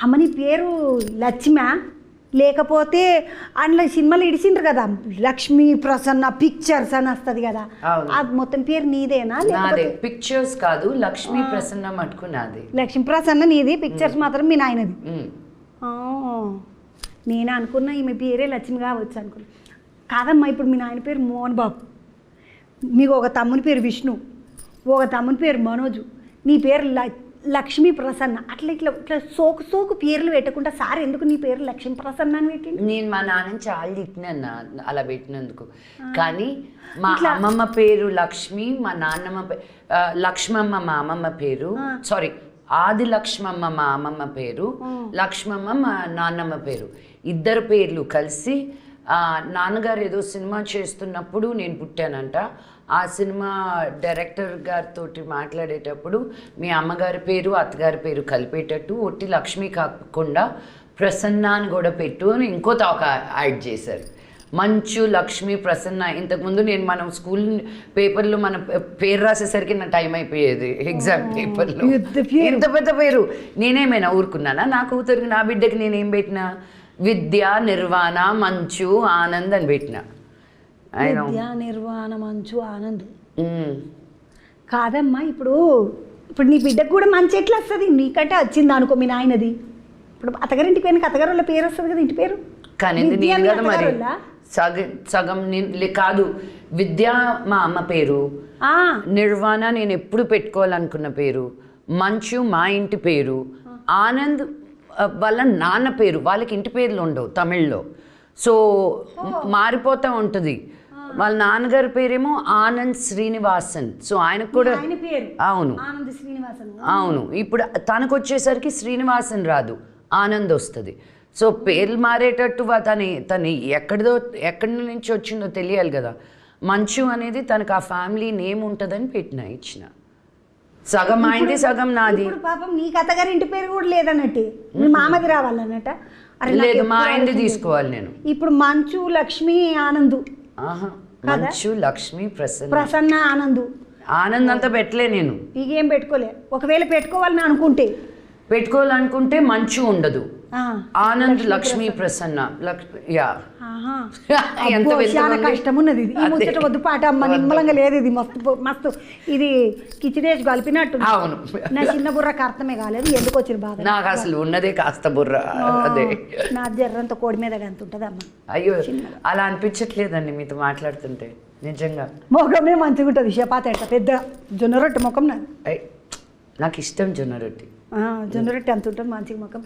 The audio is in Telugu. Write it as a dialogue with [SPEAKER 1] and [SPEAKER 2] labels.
[SPEAKER 1] అమ్మని పేరు లక్ష్మ లేకపోతే అందులో సినిమాలు ఇడిచిండ్రు కదా లక్ష్మీ ప్రసన్న పిక్చర్స్ అని వస్తుంది కదా అది మొత్తం పేరు నీదేనా
[SPEAKER 2] నాదే పిక్చర్స్ కాదు లక్ష్మీ ప్రసన్న మటుకు నాది
[SPEAKER 1] లక్ష్మీ ప్రసన్న నీది పిక్చర్స్ మాత్రం మీ నాయనది నేను అనుకున్నా ఈమె పేరే లక్ష్మి కావచ్చు అనుకున్నా కాదమ్మా ఇప్పుడు మీ నాయన పేరు మోహన్ బాబు మీకు ఒక తమ్ముని పేరు విష్ణు ఒక తమ్ముని పేరు మనోజు నీ పేరు లక్ష్మీ ప్రసన్న అట్లా ఇట్లా ఇట్లా సోకు పేర్లు పెట్టకుండా సార్ ఎందుకు నీ పేరు లక్ష్మీ ప్రసన్న అని పెట్టింది
[SPEAKER 2] నేను మా నాన్నని చాలా తిట్టినా అలా పెట్టినందుకు కానీ మా అమ్మమ్మ పేరు లక్ష్మి మా నాన్నమ్మ లక్ష్మమ్మ మా అమ్మమ్మ పేరు సారీ ఆది లక్ష్మమ్మ మా అమ్మమ్మ పేరు లక్ష్మమ్మ మా నాన్నమ్మ పేరు ఇద్దరు పేర్లు కలిసి నాన్నగారు ఏదో సినిమా చేస్తున్నప్పుడు నేను పుట్టానంట ఆ సినిమా డైరెక్టర్ గారితో మాట్లాడేటప్పుడు మీ అమ్మగారి పేరు అత్తగారి పేరు కలిపేటట్టు ఒట్టి లక్ష్మి కాకుండా ప్రసన్న అని కూడా పెట్టు అని ఇంకో తాక యాడ్ చేశారు మంచు లక్ష్మి ప్రసన్న ఇంతకుముందు నేను మనం స్కూల్ పేపర్లో మన పేరు రాసేసరికి నా టైం అయిపోయేది ఎగ్జామ్ పేపర్లో ఇంత పెద్ద పేరు నేనేమైనా ఊరుకున్నానా నా కూతురికి నా బిడ్డకి నేనేం పెట్టినా విద్య నిర్వాణ మంచు ఆనంద్ అని పెట్టిన
[SPEAKER 1] విద్య నిర్వాణ మంచు ఆనంద్ కాదమ్మా ఇప్పుడు నీ బిడ్డకు కూడా మంచి ఎట్లా వస్తుంది నీకంటే వచ్చింది అనుకో మీ నాయనది ఇప్పుడు అత్తగారింటికి పోయిన అత్తగారు వాళ్ళ పేరు వస్తుంది కదా ఇంటి పేరు
[SPEAKER 2] కానీ నేను కదా మరి సగం కాదు విద్య మా అమ్మ పేరు నిర్వాణ నేను ఎప్పుడు పెట్టుకోవాలనుకున్న పేరు మంచు మా ఇంటి పేరు ఆనంద్ వాళ్ళ నాన్న పేరు వాళ్ళకి ఇంటి పేర్లు ఉండవు తమిళ్లో సో మారిపోతూ ఉంటుంది వాళ్ళ నాన్నగారి పేరేమో ఆనంద్ శ్రీనివాసన్ సో ఆయనకు కూడా అవును అవును ఇప్పుడు తనకు వచ్చేసరికి శ్రీనివాసన్ రాదు ఆనంద్ వస్తుంది సో పేర్లు మారేటట్టు తను ఎక్కడి నుంచి వచ్చిందో తెలియాలి కదా మంచు అనేది తనకు ఆ ఫ్యామిలీ నేమ్ ఉంటుందని ఇచ్చిన సగం అయింది సగం నాది
[SPEAKER 1] పాపం నీకు అత్తగారి ఇంటి పేరు కూడా లేదన్నట్టు మీ మామది రావాలన్నట
[SPEAKER 2] లేదు మా ఆయనది తీసుకోవాలి నేను
[SPEAKER 1] ఇప్పుడు మంచు లక్ష్మి ఆనందు
[SPEAKER 2] మంచు లక్ష్మి
[SPEAKER 1] ప్రసన్న
[SPEAKER 2] ఆనంద్ అంతా పెట్టలే నేను
[SPEAKER 1] ఇకేం పెట్టుకోలే ఒకవేళ
[SPEAKER 2] పెట్టుకోవాలనుకుంటే మంచు ఉండదు ఆనంద్ లక్ష్మి ప్రసన్న
[SPEAKER 1] చాలా కష్టం ఉన్నది ఈ ముచ్చట వద్దు పాట అమ్మ నిమ్మలంగా లేదు ఇది మస్తు ఇది కిచిడేసి కలిపినట్టు
[SPEAKER 2] అవును
[SPEAKER 1] నా చిన్న బుర్రకు అర్థమే కాలేదు ఎందుకు వచ్చిన బాధ
[SPEAKER 2] నాకు అసలు ఉన్నదే కాస్త బుర్ర అదే
[SPEAKER 1] నా జర్రంత కోడి మీద ఎంత ఉంటుంది అమ్మ
[SPEAKER 2] అయ్యో అలా అనిపించట్లేదండి మీతో మాట్లాడుతుంటే నిజంగా
[SPEAKER 1] ముఖమే మంచిగా ఉంటుంది చపాత ఎట్ట పెద్ద జొన్న రొట్టె ముఖం నాది
[SPEAKER 2] నాకు ఇష్టం జొన్న రొట్టె
[SPEAKER 1] జొన్న రొట్టె ఎంత ఉంటుంది మంచిగా ముఖం